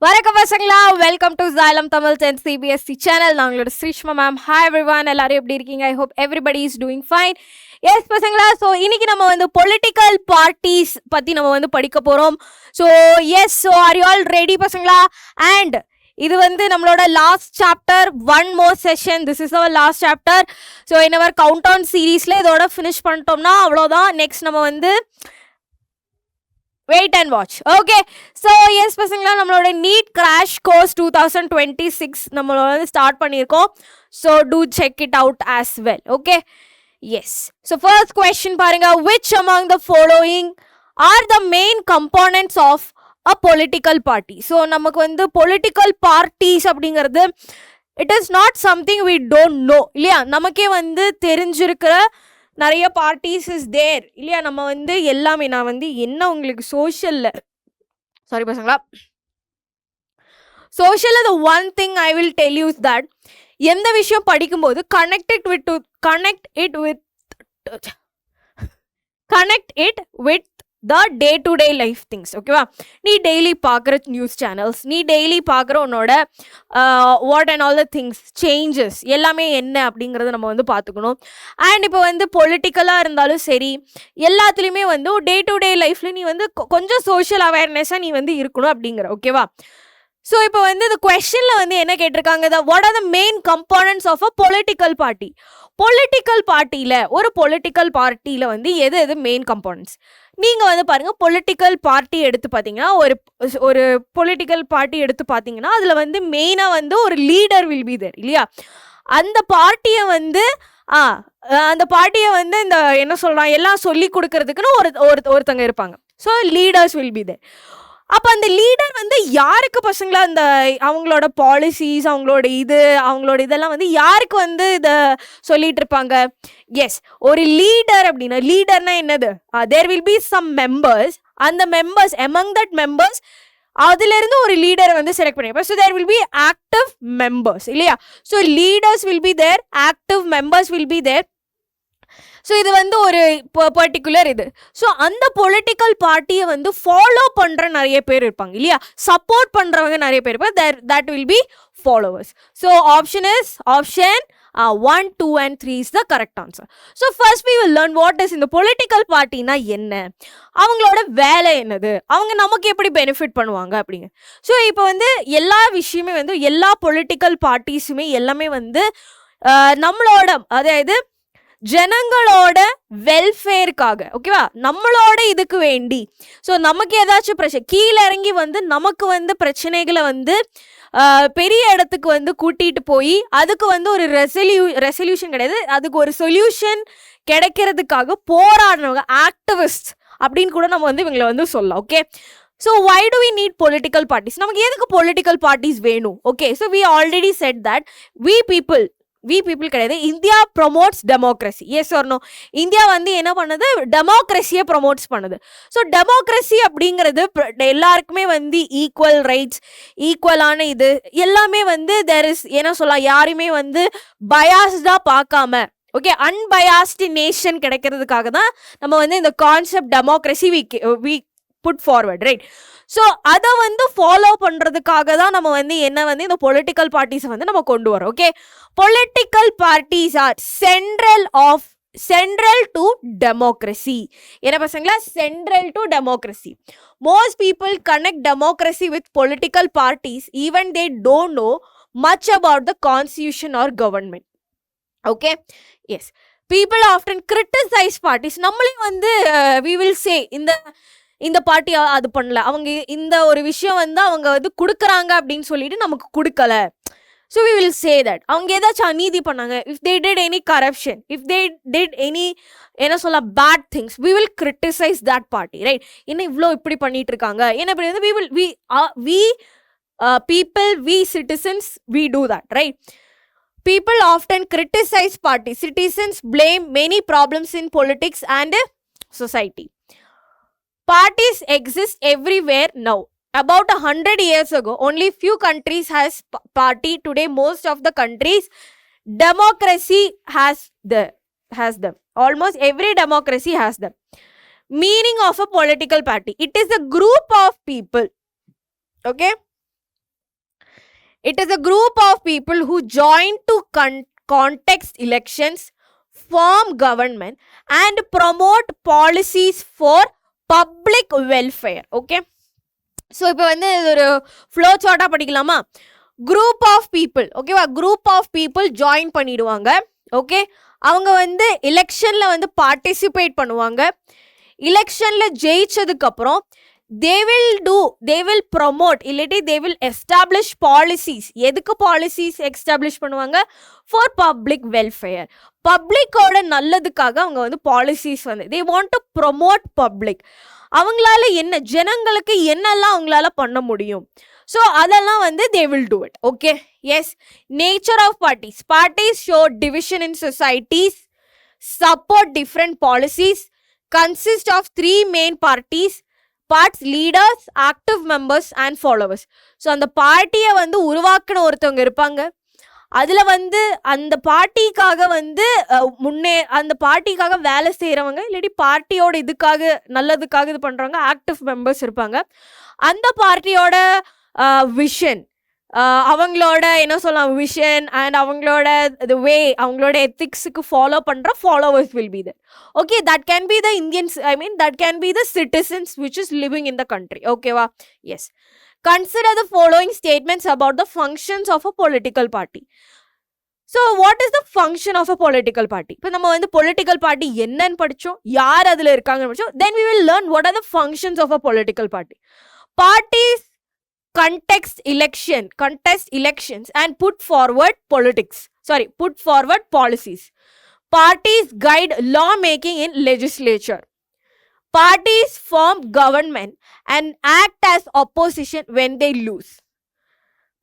வணக்கம் பசங்களா, welcome to Xylem Tamil CBSE channel. நான் உங்களோட ஸ்ரீஷ்மா மேம். ஹாய் எவ்ரிவன், எல்லாரும் எப்படி இருக்கீங்க? I hope everybody is doing fine. Yes பசங்களா, ஸோ இன்னைக்கு நம்ம வந்து பொலிட்டிக்கல் பார்ட்டிஸ் பற்றி நம்ம வந்து படிக்க போகிறோம். So yes, so are you all ready பசங்களா? அண்ட் இது வந்து நம்மளோட last chapter, one more session. This is our last chapter. So in our count on சீரீஸில் இதோட ஃபினிஷ் பண்ணிட்டோம்னா அவ்வளோதான். நெக்ஸ்ட் நம்ம வந்து wait and watch. Okay, so yes பசங்களா, நம்மளோட நீட் கிராஷ் கோர்ஸ் 2026 நம்மளோட வந்து ஸ்டார்ட் பண்ணியிருக்கோம். So to check it out as well. Okay, yes. So first question பாருங்க, which among the following are the main components of a political party? So நமக்கு வந்து political parties அப்படிங்கிறது it is not something we don't know இல்லையா? நமக்கே வந்து தெரிஞ்சிருக்கிற நிறைய parties is there இல்லையா? நம்ம வந்து எல்லாமே, நான் வந்து என்ன உங்களுக்கு சோஷியலில் சாரி பசங்களா, சோஷியலில் the one thing I will tell you is that எந்த விஷயம் படிக்கும்போது connect it with the day to day life things. ஓகேவா? நீ டெய்லி பார்க்குற நியூஸ் சேனல்ஸ், நீ டெய்லி பார்க்குற உன்னோட what and all the things changes எல்லாமே என்ன அப்படிங்கிறத நம்ம வந்து பார்த்துக்கணும். அண்ட் இப்போ வந்து பொலிட்டிக்கலாக இருந்தாலும் சரி, எல்லாத்துலேயுமே வந்து டே டு டே லைஃப்பில் நீ வந்து கொஞ்சம் சோஷியல் அவேர்னஸாக நீ வந்து இருக்கணும் அப்படிங்கிற. ஓகேவா? ஸோ இப்போ வந்து இந்த கொஸ்டினில் வந்து என்ன கேட்டிருக்காங்க, what are the main components of a political party? Political பார்ட்டியில், ஒரு பொலிட்டிக்கல் பார்ட்டியில் வந்து எது எது மெயின் கம்போனன்ட்ஸ்? நீங்கள் வந்து பாருங்கள், பொலிட்டிக்கல் பார்ட்டி எடுத்து பார்த்தீங்கன்னா, ஒரு பொலிட்டிக்கல் பார்ட்டி எடுத்து பார்த்தீங்கன்னா அதில் வந்து மெயினாக வந்து ஒரு லீடர் வில் பி தேர் இல்லையா? அந்த பார்ட்டியை வந்து இந்த என்ன சொல்கிறான் எல்லாம் சொல்லி கொடுக்கறதுக்குன்னு ஒருத்தங்க இருப்பாங்க. So leaders will be there. அப்போ அந்த லீடர் வந்து யாருக்கு பசங்களா அந்த அவங்களோட பாலிசிஸ், அவங்களோட இதெல்லாம் வந்து யாருக்கு வந்து இதை சொல்லிட்டு இருப்பாங்க? எஸ், ஒரு லீடர் அப்படின்னா, லீடர்னா என்னது? There will be some members. அந்த மெம்பர்ஸ், எமங் தட் மெம்பர்ஸ் அதிலிருந்து ஒரு லீடரை வந்து செலக்ட் பண்ணிருப்பாங்க. So there will be active members இல்லையா? So leaders will be there, active members will be there. So இது வந்து ஒரு பர்டிகுலர் இது. ஸோ அந்த பொலிட்டிக்கல் பார்ட்டியை வந்து ஃபாலோ பண்ணுற நிறைய பேர் இருப்பாங்க இல்லையா? சப்போர்ட் பண்ணுறவங்க நிறைய பேர் இருப்பாங்க. That will be followers. So option 1, 2 and 3 is the correct answer. So first we will learn what is இந்த பொலிட்டிக்கல் பார்ட்டினா என்ன, அவங்களோட வேலை என்னது, அவங்க நமக்கு எப்படி பெனிஃபிட் பண்ணுவாங்க அப்படிங்க. ஸோ இப்போ வந்து எல்லா விஷயமே வந்து எல்லா பொலிட்டிக்கல் பார்ட்டிஸுமே எல்லாமே வந்து நம்மளோட, அதாவது ஜனங்களோட வெல்ஃபேருக்காக, ஓகேவா, நம்மளோட இதுக்கு வேண்டி. ஸோ நமக்கு ஏதாச்சும் பிரச்சனை கீழே இறங்கி வந்து நமக்கு வந்து பிரச்சனைகளை வந்து பெரிய இடத்துக்கு வந்து கூட்டிகிட்டு போய் அதுக்கு வந்து ஒரு ரெசல்யூஷன் கிடையாது, அதுக்கு ஒரு சொல்யூஷன் கிடைக்கிறதுக்காக போராடுறவங்க ஆக்டிவிஸ்ட் அப்படின்னு கூட நம்ம வந்து இவங்களை வந்து சொல்லலாம். Okay, so why do we need political parties? நமக்கு எதுக்கு பொலிட்டிக்கல் பார்ட்டிஸ் வேணும்? Okay, so we already said that we people கிடையாது, India promotes democracy. Yes or no? India வந்து என்ன பண்ணுது? டெமோக்ரஸியை ப்ரொமோட்ஸ் பண்ணுது. ஸோ டெமோக்ரஸி அப்படிங்கிறது எல்லாருக்குமே வந்து ஈக்குவல் ரைட்ஸ், ஈக்குவலான இது எல்லாமே வந்து தேர் இஸ் என்ன சொல்லலாம், யாருமே வந்து பயாஸ்டாக பார்க்காம, ஓகே, அன்பயாஸ்டு நேஷன் கிடைக்கிறதுக்காக தான் நம்ம வந்து இந்த concept democracy we put forward, right? So அதை வந்து ஃபாலோ பண்ணுறதுக்காக தான் நம்ம வந்து என்ன வந்து இந்த பொலிட்டிக்கல் பார்ட்டிஸை வந்து நம்ம கொண்டு வரோம். Okay, political parties are central to democracy. என்ன பசங்களா? Central to democracy. Most people connect democracy with political parties even they don't know much about the constitution or government. Okay, yes, people often criticise parties. நம்மளே வந்து we will சே இந்த party அது பண்ணல, அவங்க இந்த ஒரு விஷயம் வந்து அவங்க வந்து கொடுக்குறாங்க அப்படின்னு சொல்லிட்டு நமக்கு கொடுக்கல. So we will say that அவங்க ஏதாச்சும் அநீதி பண்ணாங்க, if they did any corruption, if they did any என்ன சொல்ல bad things, we will criticise that party, right? என்ன இவ்வளோ இப்படி பண்ணிட்டு இருக்காங்க, என்ன இப்படி வந்து we citizens we do that, right? People often criticize parties. Citizens blame many problems in politics and society. Parties exist everywhere now. About 100 years ago, only few countries has party. Today, most of the countries, democracy has them. Almost every democracy has them. Meaning of a political party: it is a group of people. Okay, It is a group of people who join to context elections, form government and promote policies for public welfare. Okay, so இப்போ வந்து ஒரு flow சார்ட்டா படிக்கலாமா? Group of people, ஓகேவா, group of people join பண்ணிடுவாங்க. Okay, அவங்க வந்து எலெக்ஷன்ல வந்து பார்ட்டிசிபேட் பண்ணுவாங்க. எலெக்ஷன்ல ஜெயிச்சதுக்கு அப்புறம் they will promote இல்லாட்டி they will establish policies. எதுக்கு policies establish பண்ணுவாங்க? For public welfare. பப்ளிக்கோட நல்லதுக்காக அவங்க வந்து பாலிசிஸ் வந்து they want to promote public. அவங்களால என்ன, ஜனங்களுக்கு என்னெல்லாம் அவங்களால பண்ண முடியும், ஸோ அதெல்லாம் வந்து they will do it. Okay, yes. Nature of parties. Parties show division in societies, support different policies, consist of 3 main parties, leaders, active members and followers. So அந்த பார்ட்டியை வந்து உருவாக்குன ஒருத்தவங்க இருப்பாங்க. அதில் வந்து அந்த பார்ட்டிக்காக வந்து அந்த பார்ட்டிக்காக வேலை செய்கிறவங்க, இல்லாட்டி பார்ட்டியோட இதுக்காக நல்லதுக்காக இது பண்ணுறவங்க ஆக்டிவ் மெம்பர்ஸ் இருப்பாங்க. அந்த பார்ட்டியோட விஷன், அவங்களோட என்ன சொல்லலாம், விஷன் அண்ட் அவங்களோட the way, அவங்களோட எத்திக்ஸுக்கு ஃபாலோ பண்ணுற followers will be there. Okay, that can be the Indians, that can be the citizens which is living in the country. Okay, wow. Yes. Consider the following statements about the functions of a political party. So, what is the function of a political party? இப்போ நம்ம வந்து political party என்னன்னு படித்தோம், யார் அதில் இருக்காங்கன்னு படித்தோம். Then we will learn what are the functions of a political party. Parties contest elections and put forward policies. Parties guide lawmaking in legislature. Parties form government and act as opposition when they lose.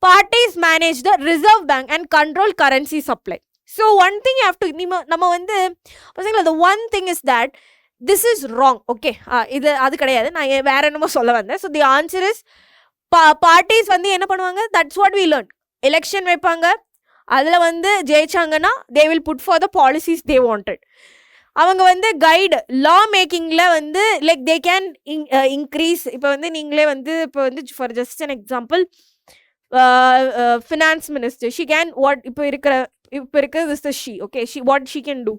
Parties manage the reserve bank and control currency supply. So one thing you have to, நம்ம வந்து the one thing is that this is wrong. Okay, இது அது கிடையாது, நான் வேற என்னமோ சொல்ல வந்தேன். So the answer is parties வந்து என்ன பண்ணுவாங்க, that's what we learned. Election வைப்பாங்க, அதில் வந்து ஜெயிச்சாங்கன்னா they will put for the policies they wanted. அவங்க வந்து கைடு லா மேக்கிங்கில் வந்து லைக் தே கேன் இன்க்ரீஸ். இப்போ வந்து நீங்களே வந்து இப்போ வந்து for just an example, finance minister she can இப்போ இருக்கிற this the she, okay, what she can do,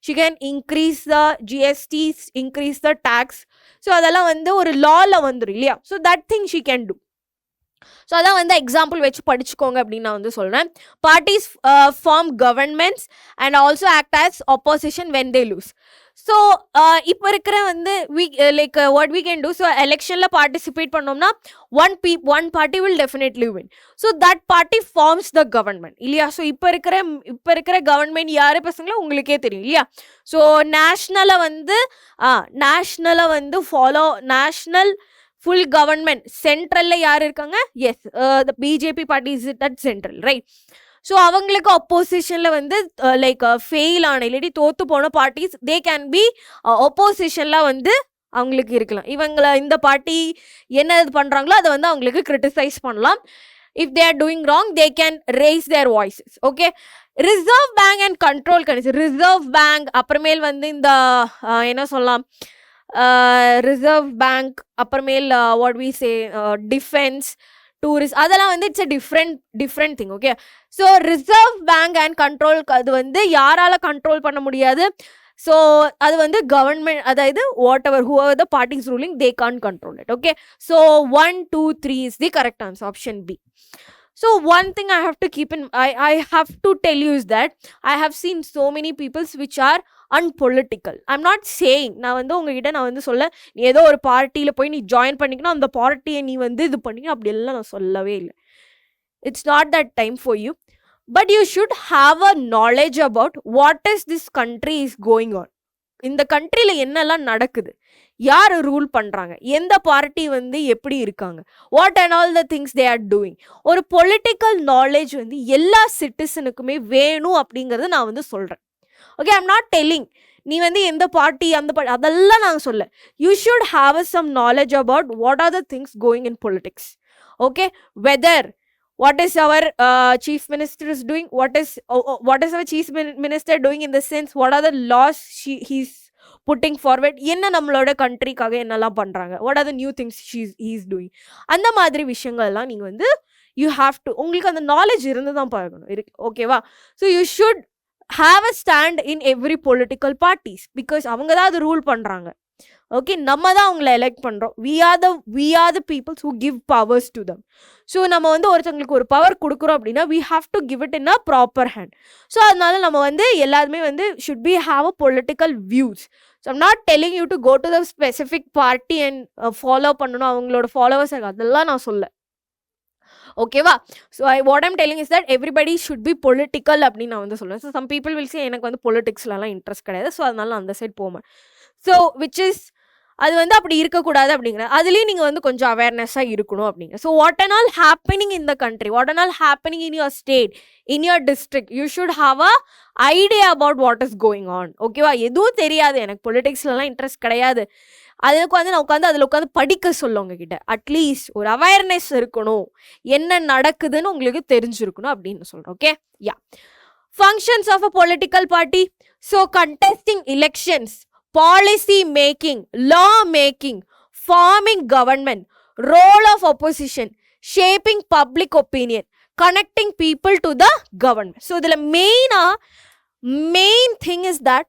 she can increase the GSTs, increase the tax. So அதெல்லாம் வந்து ஒரு லாவில் வந்துடும் இல்லையா? So that thing she can do. So அதான் வந்து எக்ஸாம்பிள் வச்சு படிச்சுக்கோங்க அப்படின்னு நான் வந்து சொல்கிறேன். Parties form governments and also act as opposition when they lose. So இப்போ இருக்கிற வந்து like what we can do, so எலெக்ஷனில் பார்ட்டிசிபேட் பண்ணோம்னா one party will definitely win. So that party forms the government இல்லையா? ஸோ இப்போ இருக்கிற government யார் பசங்களோ உங்களுக்கே தெரியும் இல்லையா? ஸோ நேஷ்னலை வந்து ஃபாலோ நேஷ்னல் full government சென்ட்ரல்ல யார் இருக்காங்க? Yes, the BJP party is at central, right? So அவங்களுக்கு அப்போசிஷன்ல வந்து லைக் ஃபெயில் ஆன இல்லாட்டி தோத்து போன பார்ட்டிஸ் தே கேன் பி அப்போசிஷன்ல வந்து அவங்களுக்கு இருக்கலாம். இவங்களை இந்த பார்ட்டி என்ன இது பண்ணுறாங்களோ அதை வந்து அவங்களுக்கு கிரிட்டிசைஸ் பண்ணலாம். If they are doing wrong they can raise their voices. Okay, reserve bank and control condition. Reserve bank அப்புறமேல் வந்து இந்த என்ன சொல்லலாம், ரிசர்வ் பேங்க் அப்புறமேல் what we say defence, tourist, அதெல்லாம் வந்து it's a different thing. Okay, so reserve bank and control அது வந்து யாரால கண்ட்ரோல் பண்ண முடியாது. ஸோ அது வந்து கவர்மெண்ட், அதாவது what ever whoever the party is ruling they can't control it. Okay, so 1, 2, 3 is the correct answer, option B. So one thing I have to keep in, I have to tell you is that I have seen so many people which are unpolitical. I'm not saying நான் வந்து உங்ககிட்ட நான் வந்து சொல்ல நீ ஏதோ ஒரு பார்ட்டியில் போய் நீ ஜாயின் பண்ணிக்கணும், அந்த பார்ட்டியை நீ வந்து இது பண்ணிக்கணும், அப்படி எல்லாம் நான் சொல்லவே இல்லை. It's not that time for you, but you should have a knowledge about what is this country is going on. இந்த கண்ட்ரியில் என்னெல்லாம் நடக்குது, யார் ரூல் பண்ணுறாங்க, எந்த பார்ட்டி வந்து எப்படி இருக்காங்க, what and all the things they are doing. ஒரு பொலிட்டிக்கல் நாலேஜ் வந்து எல்லா சிட்டிசனுக்குமே வேணும் அப்படிங்கிறது நான் வந்து சொல்கிறேன். ஓகே, ஐம் நாட் டெல்லிங் நீ வந்து எந்த பார்ட்டி அந்த பார்ட்டி அதெல்லாம் நாங்கள் சொல்ல. You should have some knowledge about what are the things going in politics. Okay, whether what is our chief minister is doing, what is our chief minister doing in the sense what are the laws he's putting forward, என்ன நம்மளோட கண்ட்ரிக்காக என்னெல்லாம் பண்ணுறாங்க, what are the new things he is doing, அந்த மாதிரி விஷயங்கள்லாம் நீங்கள் வந்து you have to, உங்களுக்கு அந்த நாலேஜ் இருந்து தான் பழகணும் இருக்கு, ஓகேவா? So you should have a stand in every political parties, because அவங்க தான் அது ரூல் பண்ணுறாங்க. ஓகே, நம்ம தான் அவங்கள எலெக்ட் பண்ணுறோம். we are the people who give powers to them. So நம்ம வந்து ஒருத்தவங்களுக்கு ஒரு பவர் கொடுக்குறோம் அப்படின்னா we have to give it in a proper hand. So அதனால நம்ம வந்து எல்லாருமே வந்து should be have a political views. So I'm not telling you to go to the specific party and follow பண்ணணும், அவங்களோட ஃபாலோவர்ஸ் அதெல்லாம் நான் சொல்ல, ஓகேவா? So what I'm telling is that everybody should be political அப்படின்னு நான் வந்து சொல்லுவேன். So some people will say எனக்கு வந்து பொலிட்டிக்ஸ்லாம் இன்ட்ரெஸ்ட் கிடையாது, ஸோ அதனால நான் அந்த சைட் போவேன். ஸோ விச் இஸ் அது வந்து அப்படி இருக்கக்கூடாது அப்படிங்கிற, அதுலேயும் நீங்கள் வந்து கொஞ்சம் அவேர்னஸாக இருக்கணும் அப்படிங்கிற. So what and all happening in the country, what and all happening in your state, in your district, you should have a idea about what is going on, ஓகேவா? எதுவும் தெரியாது, எனக்கு பொலிட்டிக்ஸ்லாம் இன்ட்ரெஸ்ட் கிடையாது, அதுக்கு வந்து நான் உட்காந்து அதில் உட்காந்து படிக்க சொல்ல உங்ககிட்ட அட்லீஸ்ட் ஒரு அவேர்னஸ் இருக்கணும், என்ன நடக்குதுன்னு உங்களுக்கு தெரிஞ்சிருக்கணும் அப்படின்னு சொல்கிறேன். Okay, yeah. Functions of a political party. So contesting elections, policy making, law making, forming government, role of opposition, shaping public opinion, connecting people to the government. So the main thing is that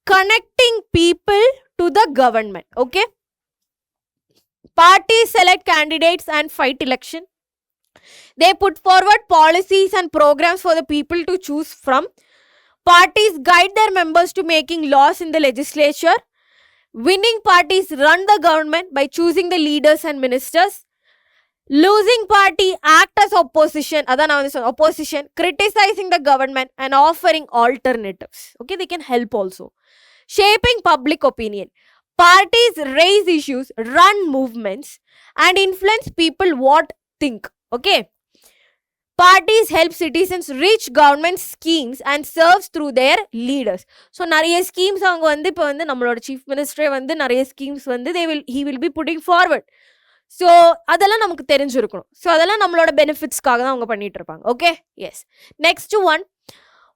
connecting people to the government. Okay, parties select candidates and fight election. They put forward policies and programs for the people to choose from. Parties guide their members to making laws in the legislature. Winning parties run the government by choosing the leaders and ministers. Losing party act as opposition, opposition, criticizing the government and offering alternatives. Okay, they can help also. Shaping public opinion. Parties raise issues, run movements, and influence people what think. Okay. Parties help citizens reach government schemes and serves through their leaders. So நிறைய schemes அவங்க வந்து இப்போ வந்து நம்மளோட chief மினிஸ்டரே வந்து நிறைய schemes வந்து he will be putting forward. So அதெல்லாம் நமக்கு தெரிஞ்சிருக்கணும். ஸோ அதெல்லாம் நம்மளோட பெனிஃபிட்ஸ்க்காக தான் அவங்க பண்ணிட்டு இருப்பாங்க. Okay, yes. Next one,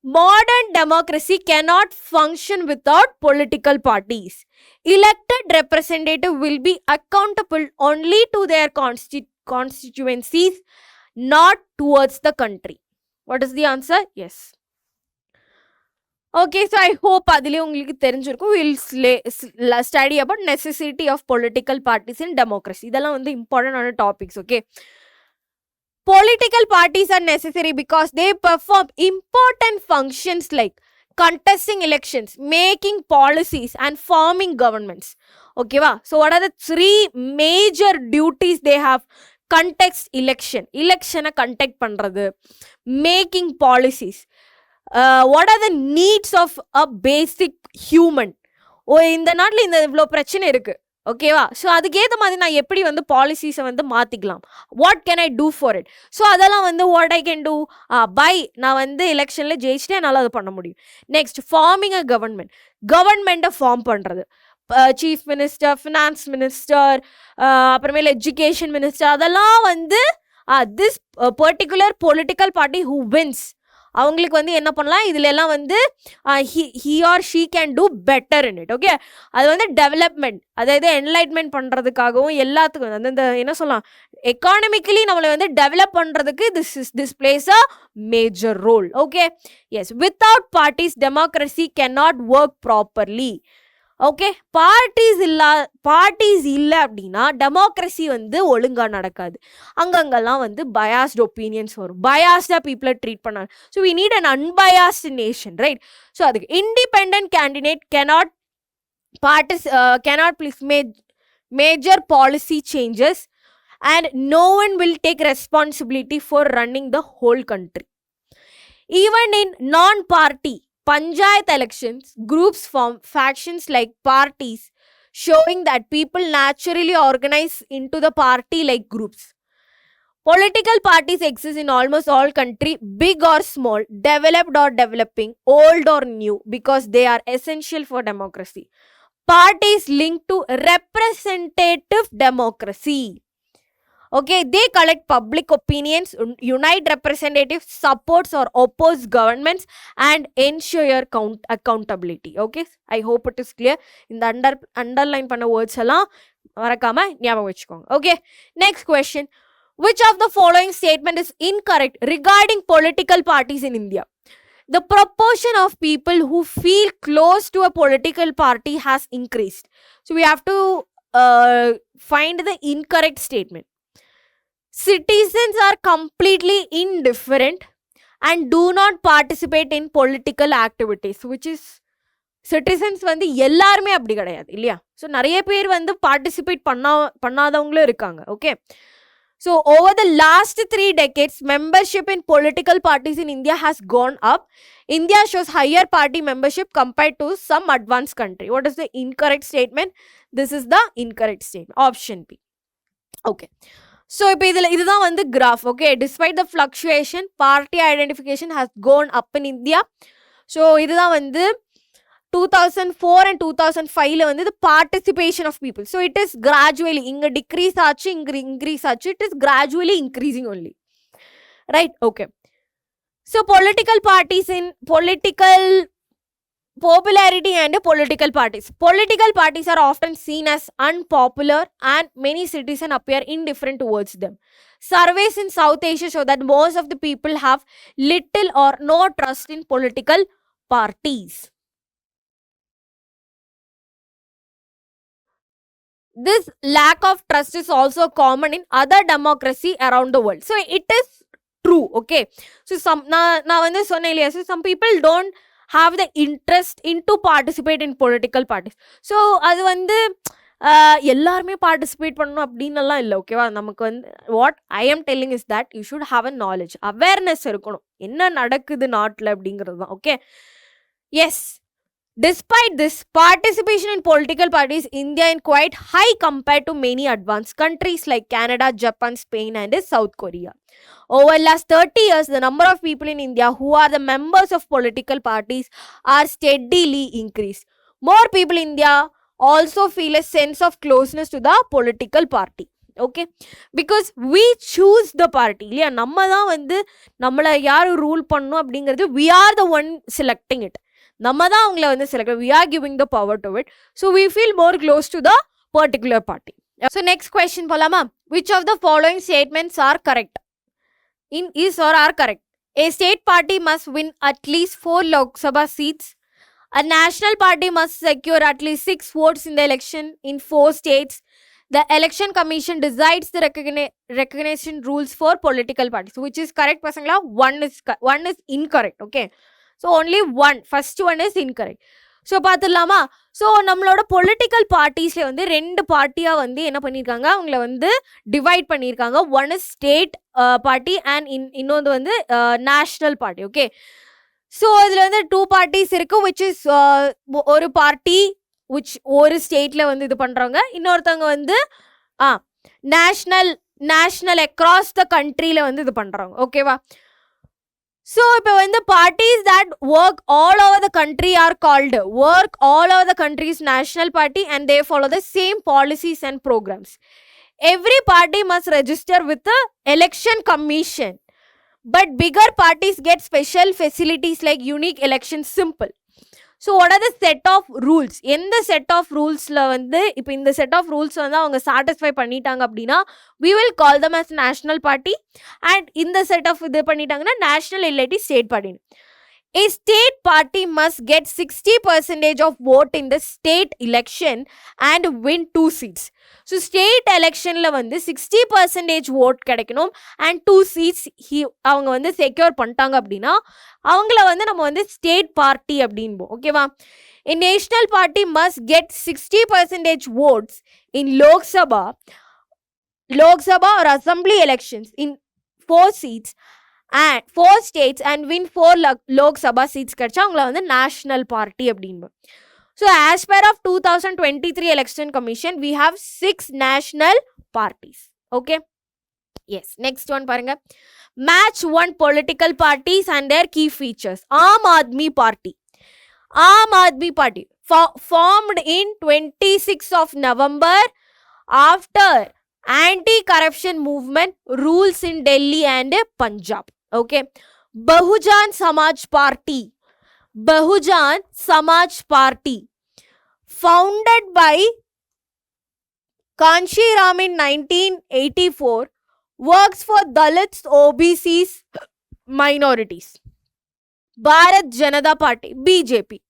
modern democracy cannot function without political parties. Elected representative will be accountable only to their constituencies, not towards the country. What is the answer? Yes. Okay, so I hope adile ungalku therinjirukkum. We'll study about necessity of political parties in democracy. Idella vandu important ana topics. Okay, political parties are necessary because they perform important functions like contesting elections, making policies and forming governments. Okay va? So what are the three major duties they have? Context election, electiona conduct பண்றது, making policies, what are the needs of a basic human. இந்த நாட்டில் இந்த இவ்வளோ பிரச்சனை இருக்கு, ஓகேவா? So அதுக்கேற்ற மாதிரி நான் எப்படி வந்து பாலிசிஸை வந்து மாற்றிக்கலாம், what can I do for it. So அதெல்லாம் வந்து what I can do by, நான் வந்து எலெக்ஷனில் ஜெயிச்சிட்டே என்னால் அதை பண்ண முடியும். நெக்ஸ்ட், ஃபார்மிங் அ கவர்மெண்ட்டை ஃபார்ம் பண்ணுறது, சீஃப் மினிஸ்டர், ஃபினான்ஸ் மினிஸ்டர், அப்புறமேல எஜுகேஷன் மினிஸ்டர், அதெல்லாம் வந்து this particular political party who wins அவங்களுக்கு வந்து என்ன பண்ணலாம், இதுல எல்லாம் வந்து he or she can do better in it. Okay, அது வந்து டெவலப்மெண்ட், அதாவது என்லைட்மெண்ட் பண்ணுறதுக்காகவும் எல்லாத்துக்கும் வந்து இந்த என்ன சொல்லலாம், எக்கானமிக்கலி நம்மளை வந்து டெவலப் பண்ணுறதுக்கு this plays a major role. Okay, yes. Without parties democracy cannot work properly. Okay, parties இல்லை அப்படின்னா டெமோக்ரஸி வந்து ஒழுங்காக நடக்காது. அங்கங்கெல்லாம் வந்து பயாஸ்ட் ஒப்பீனியன்ஸ் வரும், பயாஸ்டாக பீப்புளை ட்ரீட் பண்ணாங்க. So we need an unbiased nation, right? So அதுக்கு independent candidate cannot please major policy changes and no one will take responsibility for running the whole country. Even in non-party Panchayat elections, groups form factions like parties, showing that people naturally organize into the party-like groups. Political parties exist in almost all countries, big or small, developed or developing, old or new, because they are essential for democracy. Parties linked to representative democracy. Okay, they collect public opinions, unite representatives, supports or oppose governments, and ensure accountability. Okay, I hope it is clear. In the underline panna words alla marakama nyabagam vechukonga. Okay, next question. Which of the following statement is incorrect regarding political parties in India? The proportion of people who feel close to a political party has increased. So we have to find the incorrect statement. Citizens are completely indifferent and do not participate in political activities, which is citizens வந்து எல்லாருமே அப்படி கிடையாது இல்லையா. So நிறைய பேர் வந்து participate பண்ணாதவங்களும் இருக்காங்க. Okay, so over the last 3 decades membership in political parties in India has gone up. India shows higher party membership compared to some advanced country. What is the incorrect statement? This is the incorrect statement. Option B. Okay. So இப்போ இதுதான் வந்து graph. Okay, despite the fluctuation party identification has gone up in India. So இதுதான் வந்து 2004 and 2005 வந்து the participation of people. So it is gradually இங்க decrease ஆச்சு, இங்க increase ஆச்சு. It is gradually increasing only. Right? Okay. So political parties in political popularity and political parties. Political parties are often seen as unpopular and many citizens appear indifferent towards them. Surveys in South Asia show that most of the people have little or no trust in political parties. This lack of trust is also common in other democracy around the world. So it is true. Okay, so நான் வந்து சொன்னேன் இல்லையா, so some people don't have the interest into participate in political parties. So அது வந்து எல்லாருமே participate பண்ணணும் அப்படின்னு எல்லாம் இல்லை. ஓகேவா, நமக்கு வந்து what I am telling is that you should have a knowledge, awareness இருக்கணும் என்ன நடக்குது நாட்டில் அப்படிங்கிறது தான். Okay, yes. Despite this, participation in political parties in India is quite high compared to many advanced countries like Canada, Japan, Spain and South Korea. Over the last 30 years, the number of people in India who are the members of political parties are steadily increased. More people in India also feel a sense of closeness to the political party. Okay, because we choose the party. இல்லையா, நம்ம தான் வந்து நம்மளை யார் rule பண்ணணும் அப்படிங்கிறது, we are the one selecting it. நம்ம தான் அவங்கள வந்து select, we are giving the power to it. So we feel more close to the particular party. So next question போலாமா? Which of the following statements are correct? Is or are correct? A state party must win at least 4 Lok Sabha seats. A national party must secure at least 6 votes in the election in 4 states. The election commission decides the recognition rules for political parties. Which is correct pasangla? One is incorrect. Okay, so only one, first one is incorrect. So பார்த்துடலாமா? So நம்மளோட political பார்ட்டிஸில் வந்து 2 பார்ட்டியாக வந்து என்ன பண்ணியிருக்காங்க, அவங்கள வந்து divide பண்ணியிருக்காங்க. One is state party and இன்னொன்று வந்து நேஷ்னல் பார்ட்டி. ஓகே, ஸோ இதில் வந்து 2 பார்ட்டிஸ் இருக்குது. விச் இஸ் ஒரு பார்ட்டி விச் ஒரு ஸ்டேட்டில் வந்து இது பண்ணுறாங்க, இன்னொருத்தவங்க வந்து நேஷ்னல் அக்ராஸ் த கண்ட்ரியில் வந்து இது பண்ணுறாங்க. ஓகேவா? So, இப்போ வந்து parties that work all over the country are called work all over the country's national party and they follow the same policies and programs. Every party must register with the election commission. But bigger parties get special facilities like unique election simple. So, what are the set of rules? எந்த set of rulesல வந்து இப்போ இந்த set of rules வந்து அவங்க satisfy பண்ணிட்டாங்க அப்படின்னா we will call them as national party and இந்த set of இது பண்ணிட்டாங்கன்னா national இல்லாட்டி state party. A state party must get 60% of vote in the state election and win 2 seats. So, state electionல வந்து 60% vote கிடைக்கணும் and 2 seats அவங்க வந்து secure பண்ணிட்டாங்க அப்படின்னா அவங்கள வந்து நம்ம வந்து state party அப்படின்போம். ஓகேவா? A national party must get 60% votes in Lok Sabha or assembly elections in 4 seats and 4 states and win 4 Lok Sabha seats கிடைச்சா அவங்கள வந்து national party அப்படின்போம். So, as per of 2023 election commission, we have 6 national parties. Okay? Yes. Next one பாருங்க. Match 1 political parties and their key features. Aam Aadmi Party. Aam Aadmi Party formed in 26th of November after anti-corruption movement rules in Delhi and Punjab. Okay. Bahujan Samaj Party. Bahujan Samaj Party founded by Kanshi Ram in 1984 works for Dalits, OBCs, minorities. Bharat Janata Party, BJP,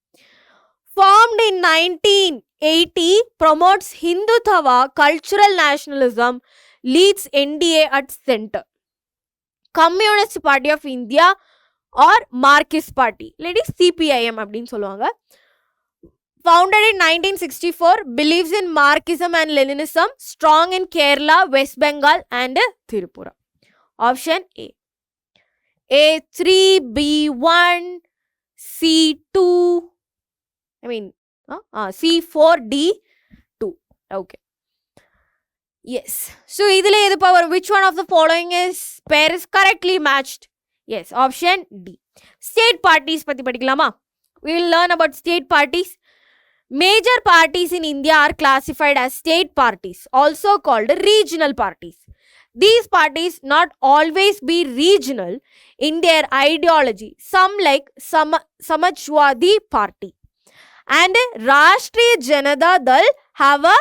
formed in 1980, promotes Hindutva, cultural nationalism, leads NDA at center. Communist Party of India or Marxist Party, ladies CPIM அப்படின்னு சொல்லுவாங்க. Founded in 1964, believes in Marxism and Leninism, strong in Kerala, West Bengal and Tripura. Option A. A3, B1, C2, C4, D2. Okay. Yes. So, which one of the following pair is correctly matched? Yes. Option D. State parties. We will learn about state parties. Major parties in India are classified as state parties, also called regional parties. These parties not always be regional in their ideology. Some like Samajwadi Party and Rashtriya Janata Dal have a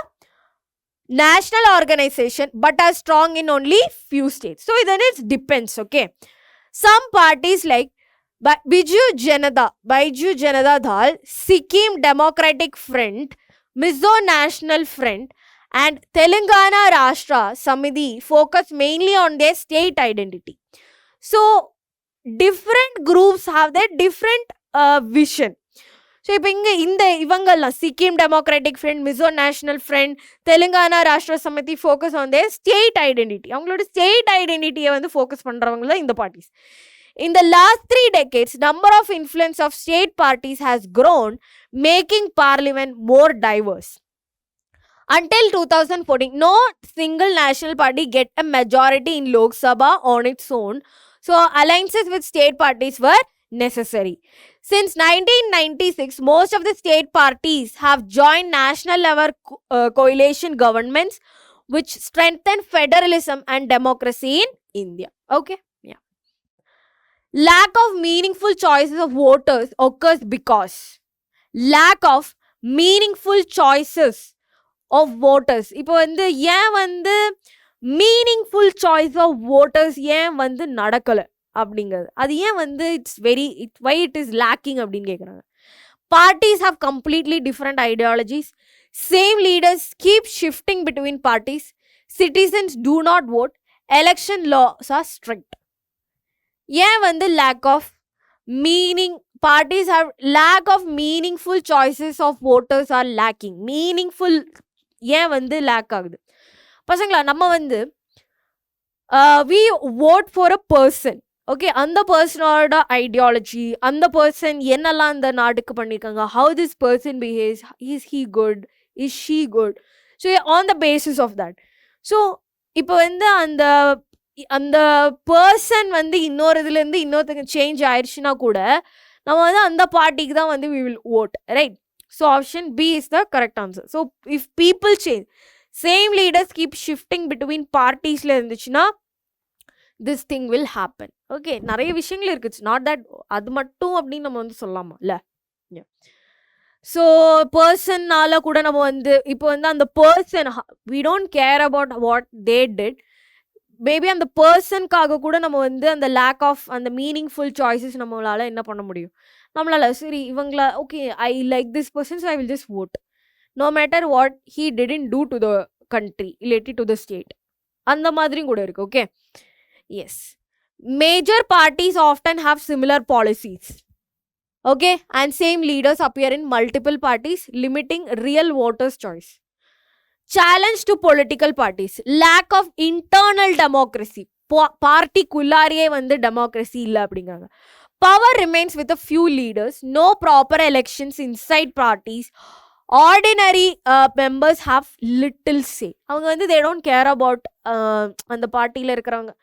national organization but are strong in only few states. So then it depends, okay. Some parties like Biju Janata Dal, Sikkim Democratic Front, Mizo National Front and Telangana Rashtra Samiti focus mainly on their state identity. So different groups have their different vision. So இப்போ இந்த இவங்கெல்லாம் Sikkim Democratic Front, Mizo National Front, Telangana Rashtra Samiti focus on their state identity. அவங்களோட state identity-யை வந்து focus பண்றவங்க தான் இந்த parties. In the last 3 decades, number of influence of state parties has grown, making parliament more diverse. Until 2014, no single national party get a majority in Lok Sabha on its own. So alliances with state parties were necessary. Since 1996, most of the state parties have joined national level coalition governments, which strengthen federalism and democracy in India. Okay. Lack of meaningful choices of voters occurs because lack of meaningful choices of voters. இப்போ வந்து ஏன் வந்து meaningful choice of voters ஏன் வந்து நடக்கல அப்படிங்கிறது, அது ஏன் வந்து why it is lacking அப்படின்னு கேட்குறாங்க. Parties have completely different ideologies. Same leaders keep shifting between parties. Citizens do not vote. Election laws are strict. ஏன் வந்து lack of meaning, parties have lack of meaningful choices of voters are lacking. Meaningful ஏன் வந்து lack ஆகுது பசங்களா? நம்ம வந்து we vote for a person, okay. அந்த பர்சனோட ideology, அந்த பர்சன் என்னெல்லாம் அந்த நாட்டுக்கு பண்ணியிருக்காங்க, how this person behaves, is he good, is she good, so on the basis of that. so இப்போ வந்து அந்த பர்சன் வந்து இன்னொரு இதுலேருந்து இன்னொருத்தங்க சேஞ்ச் ஆயிடுச்சுன்னா கூட நம்ம வந்து அந்த பார்ட்டிக்கு தான் வந்து we will vote, right? So option B is the correct answer. So if people change, same leaders keep shifting between parties-ல இருந்துச்சுன்னா this thing will happen. Okay, நிறைய விஷயங்கள் இருக்குது. Not that அது மட்டும் அப்படின்னு நம்ம வந்து சொல்லலாமா இல்லை? ஸோ பர்சன்னால கூட நம்ம வந்து இப்போ வந்து அந்த person we don't care about what they did. Maybe அந்த பர்சனுக்காக கூட நம்ம வந்து அந்த லேக் ஆஃப் அந்த மீனிங்ஃபுல் சாய்ஸஸ் நம்மளால என்ன பண்ண முடியும், நம்மளால சரி இவங்கள okay I like this person so I will just vote no matter what he didn't do to the country related to the state. அந்த மாதிரியும் கூட இருக்கு. Okay, yes. Major parties often have similar policies, okay, and same leaders appear in multiple parties, limiting real voters choice. Challenge to political parties, lack of internal democracy. பார்ட்டிக்குள்ளாரியே வந்து democracy இல்லை அப்படிங்கிறாங்க. Power remains with a few leaders, no proper elections inside parties, ordinary members have little say. அவங்க வந்து they don't care about அந்த பார்ட்டியில் இருக்கிறவங்க.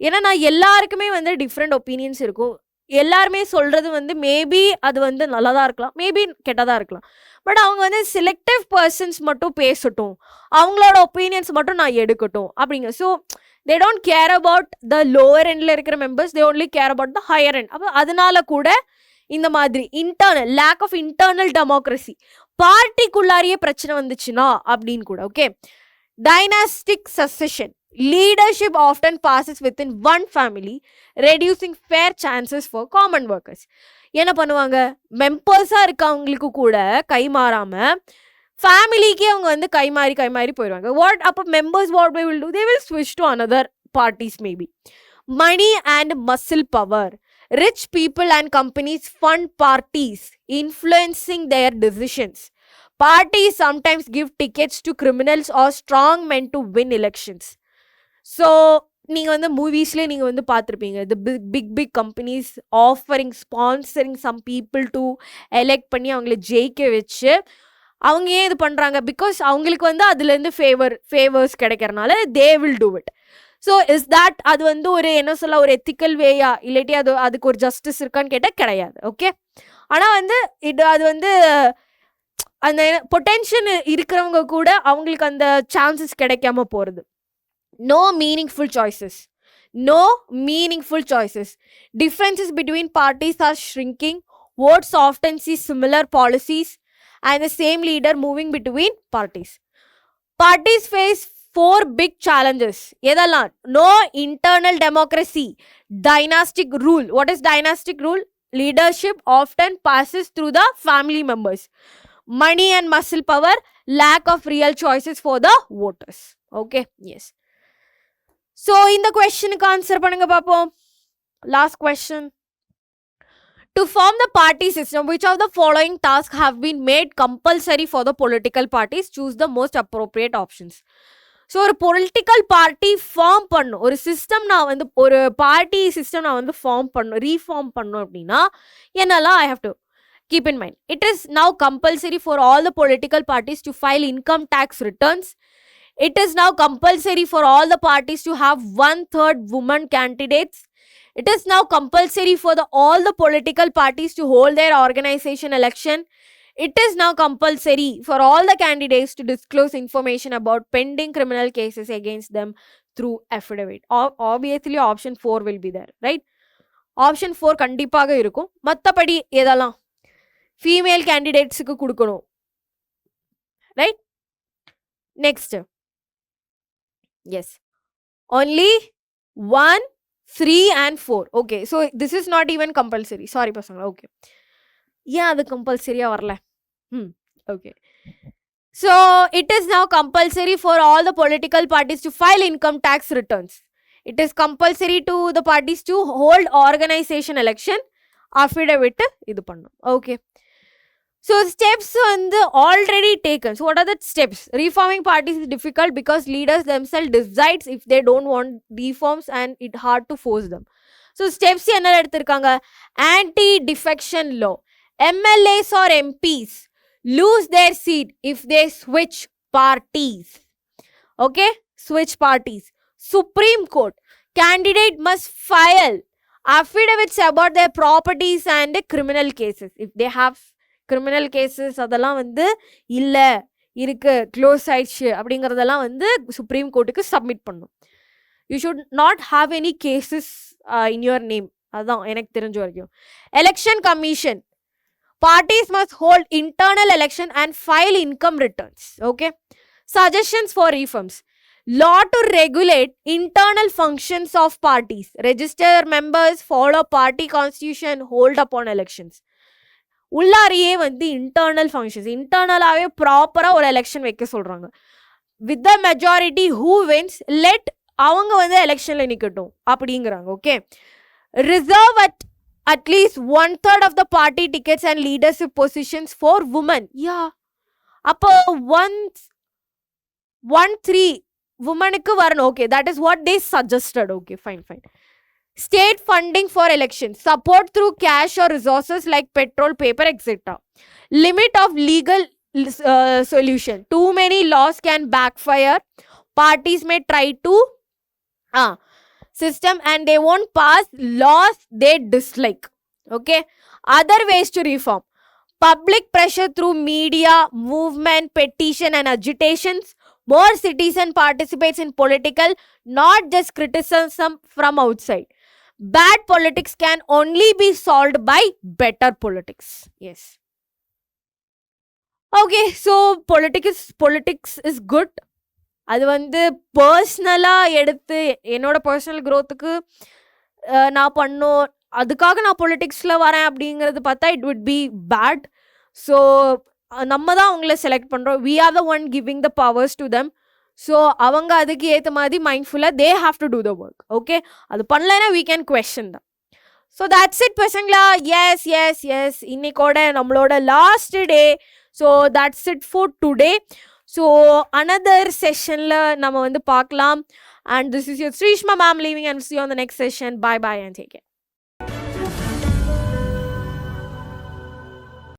ஏன்னா நான் எல்லாருக்குமே வந்து டிஃப்ரெண்ட் ஒப்பீனியன்ஸ் இருக்கும். எல்லாருமே சொல்கிறது வந்து மேபி அது வந்து நல்லதாக இருக்கலாம், மேபி கெட்டதாக இருக்கலாம். பட் அவங்க வந்து செலக்டிவ் பர்சன்ஸ் மட்டும் பேசட்டும், அவங்களோட ஒப்பீனியன்ஸ் மட்டும் நான் எடுக்கட்டும் அப்படிங்க. So they don't care about the lower endல இருக்கிற members, they only care about the higher end. அப்போ அதனால கூட இந்த மாதிரி internal lack of internal democracy, பார்ட்டிக்குள்ளாரியே பிரச்சனை வந்துச்சுன்னா அப்படின்னு கூட. Okay, dynastic succession, Leadership often passes within one family, reducing fair chances for common workers. என்ன பண்ணுவாங்க, மெம்பர்ஸாக இருக்கவங்களுக்கு கூட கை மாறாம ஃபேமிலிக்கே அவங்க வந்து கை மாறி போயிடுவாங்க. வாட் அப்போ members what they will do, they will switch to another parties maybe. Money and muscle power. Rich people and companies fund parties, influencing their decisions. Parties sometimes give tickets to criminals or strong men to win elections. So நீங்கள் வந்து மூவிஸ்லேயே நீங்கள் வந்து பார்த்துருப்பீங்க, the big companies offering sponsoring some people to elect பண்ணி அவங்கள ஜெயிக்க வச்சு அவங்க ஏன் இது பண்ணுறாங்க, பிகாஸ் அவங்களுக்கு வந்து அதுலேருந்து ஃபேவர்ஸ் கிடைக்கிறனால they will do it. So is that அது வந்து ஒரு என்ன சொல்ல ஒரு எத்திக்கல் வேயா, இல்லாட்டி அதுக்கு ஒரு ஜஸ்டிஸ் இருக்கான்னு கேட்டால் கிடையாது. ஓகே, ஆனால் வந்து அது வந்து அந்த பொட்டென்ஷியல் இருக்கிறவங்க கூட அவங்களுக்கு அந்த சான்சஸ் கிடைக்காம போகிறது. No meaningful choices. Differences between parties are shrinking. Votes often see similar policies and the same leader moving between parties. Parties face 4 big challenges. Edala, no internal democracy, dynastic rule. What is dynastic rule? Leadership often passes through the family members. Money and muscle power, lack of real choices for the voters. Okay, yes. So in the question answer பண்ணுங்க பாப்போம். Last question. To form the party system, which of the following tasks have been made compulsory for the political parties? Choose the most appropriate options. So ஒரு political party form பண்ணும், ஒரு system நான் வந்து ஒரு party system நான் வந்து reform பண்ணும் அப்படின்னா என்னெல்லாம் I have to keep in mind. It is now compulsory for all the political parties to file income tax returns. It is now compulsory for all the parties to have 1/3 women candidates. It is now compulsory for all the political parties to hold their organization election. It is now compulsory for all the candidates to disclose information about pending criminal cases against them through affidavit. Obviously, option 4 will be there, right? Option 4 கண்டிப்பாக இருக்கும். மற்றபடி எதெல்லாம் female கேண்டிடேட்ஸுக்கு கொடுக்கணும், right? Next, yes, only 1, 3 and 4. Okay, so this is not even compulsory. Sorry பசங்களா. Okay, ஏன் அது கம்பல்சரியாக வரல? Okay, so it is now compulsory for all the political parties to file income tax returns. It is compulsory to the parties to hold organization election, affidavit இது பண்ணும். Okay, so steps வந்து already taken. So what are the steps? Reforming parties is difficult because leaders themselves decides if they don't want reforms and it hard to force them. So steps என்ன எடுத்திருக்காங்க? Anti defection law. MLAs or MPs lose their seat if they switch parties. Okay, switch parties. Supreme Court, candidate must file affidavits about their properties and criminal cases. If they have criminal cases அதெல்லாம் வந்து இல்லை இருக்கு close ஆயிடுச்சு அப்படிங்கிறதெல்லாம் வந்து supreme கோர்ட்டுக்கு submit பண்ணும். You should not have any cases in your name. அதுதான் எனக்கு தெரிஞ்ச வரைக்கும். Election commission, parties must hold internal election and file income returns. Okay, suggestions for reforms. Law to regulate internal functions of parties, register members, follow party constitution, hold upon elections. உள்ளாரியே வந்து internal functions, இன்டர்னலாகவே ப்ராப்பராக ஒரு election வைக்க சொல்கிறாங்க. With the majority who wins let அவங்க வந்து எலெக்ஷனில் நிற்கட்டும் அப்படிங்கிறாங்க. Okay, reserve at least 1/3 of the party tickets and leadership positions for women. Yeah, அப்போ 1/3 womenக்கு வரணும். Okay, that is what they suggested. Okay, fine. State funding for elections, support through cash or resources like petrol, paper, etc. Limit of legal solution. Too many laws can backfire. Parties may try to system and they won't pass laws they dislike. Okay, other ways to reform: public pressure through media, movement, petition and agitations. More citizen participates in political, not just criticism from outside. Bad politics can only be solved by better politics. Yes. Okay, so politics is good. அது வந்து பர்சனலாக எடுத்து என்னோட personal க்ரோத்துக்கு நான் பண்ணும், அதுக்காக நான் பொலிட்டிக்ஸில் வரேன் அப்படிங்கிறது பார்த்தா it would be bad. So நம்ம தான் அவங்கள செலக்ட் பண்ணுறோம். We are the one giving the powers to them. So அவங்க அதுக்கு ஏற்ற மாதிரி மைண்ட்ஃபுல்லாக they have to do the work. Okay, அது பண்ணலைன்னா we can question them. So that's it பசங்களா. எஸ் இன்னைக்கோட நம்மளோட last day. So that's it for today. So another செஷனில் நம்ம வந்து பார்க்கலாம். And this is your Srishma ma'am leaving, and see you on the next session. Bye and take care.